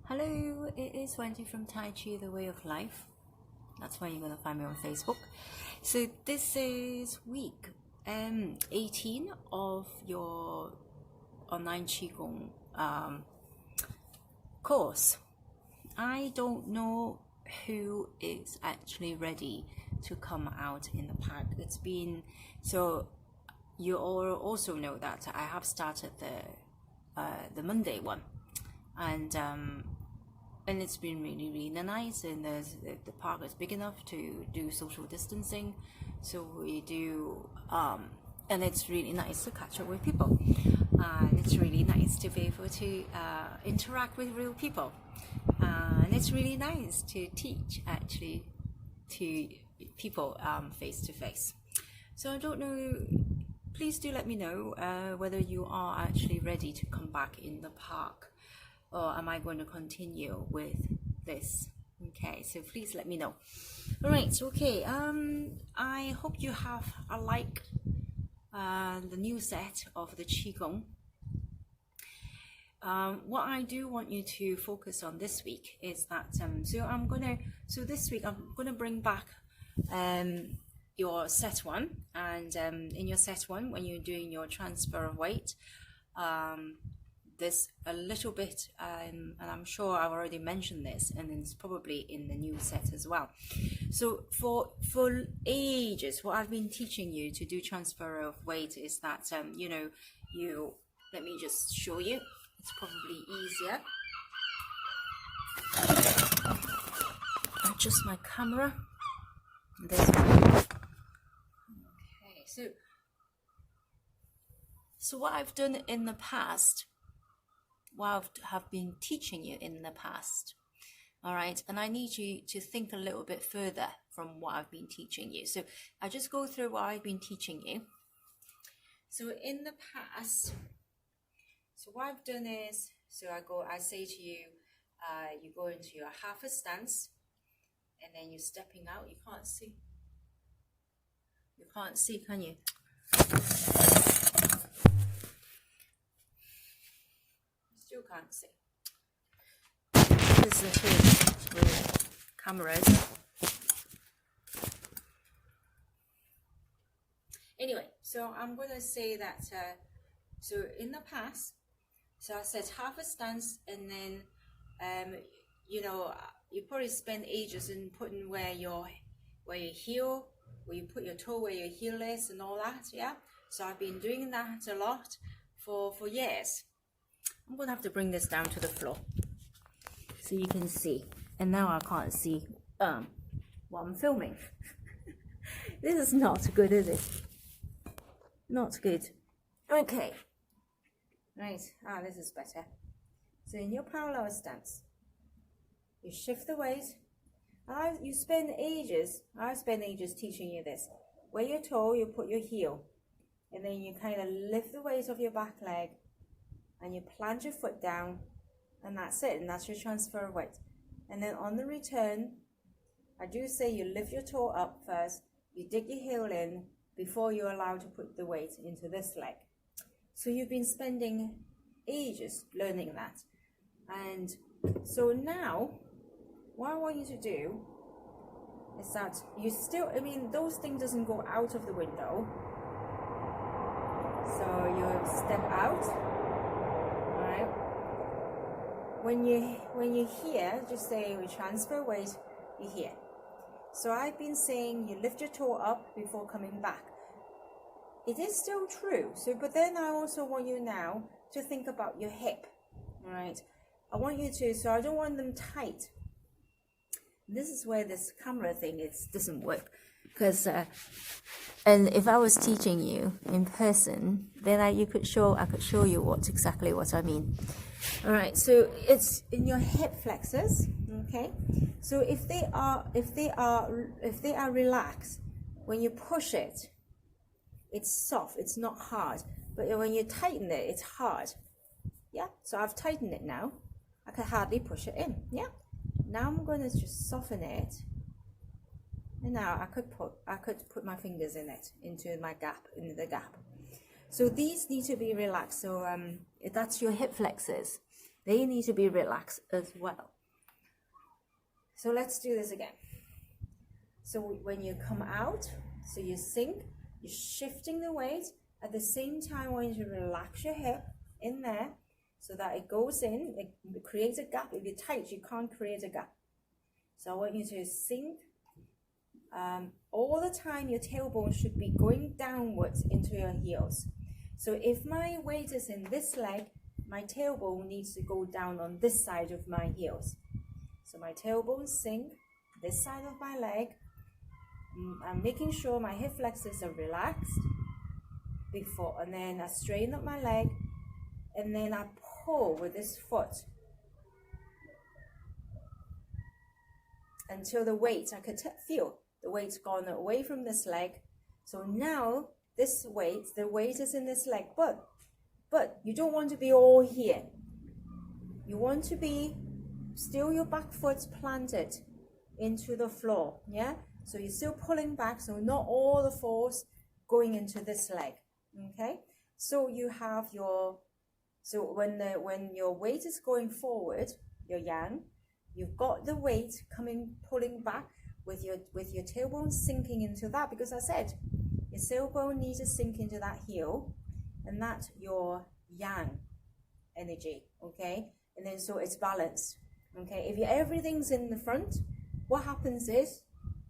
Hello, it is Wendy from Tai Chi, The Way of Life. That's why you're going to find me on Facebook. So this is week 18 of your online Qigong course. I don't know who is actually ready to come out in the park. It's been, so you all also know that I have started the Monday one. And it's been really nice, and the park is big enough to do social distancing, so we do and it's really nice to catch up with people, and it's really nice to be able to interact with real people, and it's really nice to teach actually to people face to face. So I don't know, please do let me know whether you are actually ready to come back in the park, or am I going to continue with this? Okay, so please let me know. All right, okay. I hope you have the new set of the Qigong. What I do want you to focus on this week is that so this week I'm gonna bring back your set one, and in your set one, when you're doing your transfer of weight, there's a little bit, and I'm sure I've already mentioned this, and it's probably in the new set as well. So for ages, what I've been teaching you to do transfer of weight is that you let me just show you. It's probably easier. Adjust my camera. This way. Okay, so what I've done in the past, what I have been teaching you in the past, all right, and I need you to think a little bit further from what I've been teaching you. So I just go through what I've been teaching you. So in the past, so what I've done is, I say to you, you go into your half a stance, and then you're stepping out. You can't see, can you? Still can't see. This is the thing with cameras. Anyway, so I'm going to say that, so in the past, so I said half a stance, and then, you probably spend ages in putting where your heel, where you put your toe where your heel is and all that, yeah? So I've been doing that a lot for years. I'm going to have to bring this down to the floor so you can see. And now I can't see what I'm filming. This is not good, is it? Not good. Okay. Right. This is better. So in your parallel stance, you shift the weight. I spend ages teaching you this. Where your toe, you put your heel. And then you kind of lift the weight of your back leg, and you plant your foot down, and that's it, and that's your transfer of weight. And then on the return, I do say you lift your toe up first, you dig your heel in before you're allowed to put the weight into this leg. So you've been spending ages learning that. And so now, what I want you to do is that you still, those things doesn't go out of the window. So you step out. When you're here, just say we transfer weight, you're here. So I've been saying you lift your toe up before coming back. It is still true. But then I also want you now to think about your hip. All right. I want you to, so I don't want them tight. This is where this camera thing doesn't work. Because, and if I was teaching you in person, then I could show you exactly what I mean. All right, so it's in your hip flexors, okay? So if they are relaxed, when you push it, it's soft, it's not hard. But when you tighten it, it's hard. Yeah, so I've tightened it now. I can hardly push it in, yeah? Now I'm going to just soften it. And now I could put my fingers into the gap. So these need to be relaxed. So that's your hip flexors. they need to be relaxed as well. So let's do this again. So when you come out, so you sink, you're shifting the weight. At the same time, I want you to relax your hip in there so that it goes in, it creates a gap. If you're tight, you can't create a gap. So I want you to sink. All the time, your tailbone should be going downwards into your heels. So if my weight is in this leg, my tailbone needs to go down on this side of my heels. So my tailbone sink, this side of my leg. I'm making sure my hip flexors are relaxed before, and then I straighten up my leg, and then I pull with this foot until the weight, I could feel the weight's gone away from this leg. So now this weight, the weight is in this leg, but you don't want to be all here. You want to be still your back foot's planted into the floor, yeah? So you're still pulling back, so not all the force going into this leg, okay? So you have your, so when your weight is going forward, your yang, you've got the weight coming, pulling back with your tailbone sinking into that, because I said your tailbone needs to sink into that heel, and that's your yang energy, okay? And then so it's balanced, okay? If everything's in the front, what happens is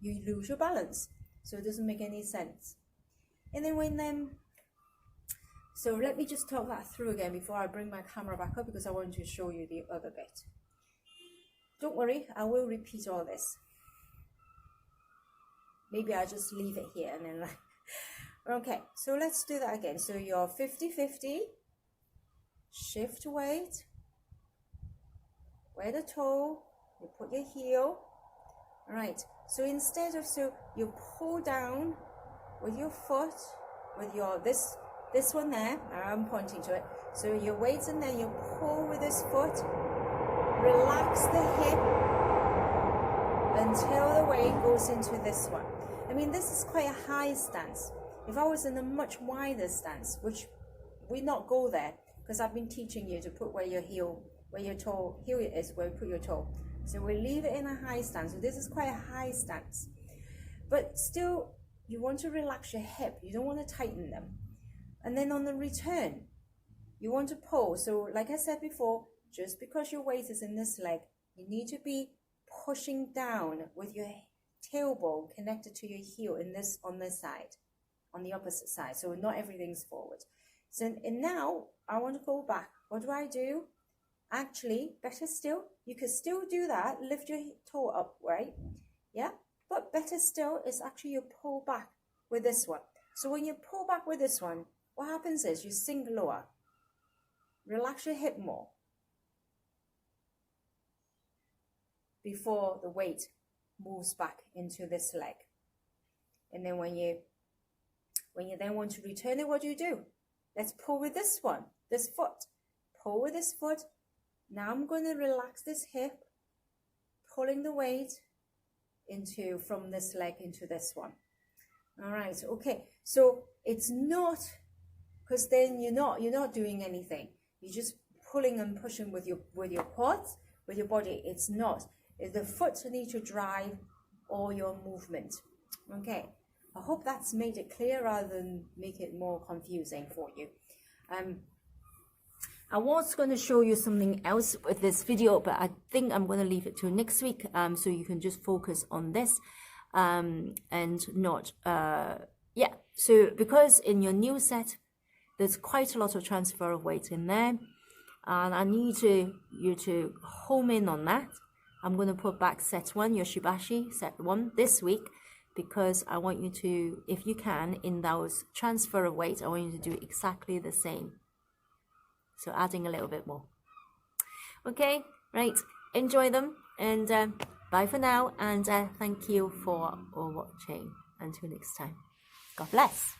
you lose your balance, so it doesn't make any sense. And then so let me just talk that through again before I bring my camera back up, because I want to show you the other bit. Don't worry, I will repeat all this. Maybe I'll just leave it here and then okay, so let's do that again. So you're 50-50, shift weight, wear the toe, you put your heel. All right, so instead of, so you pull down with your foot, with your, this one there, I'm pointing to it. So your weight's in there, you pull with this foot, relax the hip until the weight goes into this one. I mean, this is quite a high stance. If I was in a much wider stance, which we not go there, because I've been teaching you to put where your heel, where your toe, heel is, where you put your toe. So we leave it in a high stance. So this is quite a high stance. But still, you want to relax your hip. You don't want to tighten them. And then on the return, you want to pull. So like I said before, just because your weight is in this leg, you need to be pushing down with your tailbone connected to your heel in this, on this side, on the opposite side. So not everything's forward. So and now I want to go back. What do? Actually, better still, you can still do that, lift your toe up, right? Yeah, but better still is actually you pull back with this one. So when you pull back with this one, what happens is you sink lower. Relax your hip more before the weight moves back into this leg. And then when you then want to return it, what do? Let's pull with this one, this foot. Pull with this foot. Now I'm going to relax this hip, pulling the weight into, from this leg into this one. All right, okay. So it's not, because then you're not doing anything. You're just pulling and pushing with your quads, with your body. It's not. The foot needs to drive all your movement. Okay. I hope that's made it clear rather than make it more confusing for you. I was going to show you something else with this video, but I think I'm going to leave it to next week, so you can just focus on this and not, yeah. So because in your new set, there's quite a lot of transfer of weight in there, and I need you to home in on that. I'm going to put back set 1, your Shibashi, set 1 this week, because I want you to, if you can, in those transfer of weight, I want you to do exactly the same. So adding a little bit more. Okay, right, enjoy them, and bye for now, and thank you for watching. Until next time, God bless.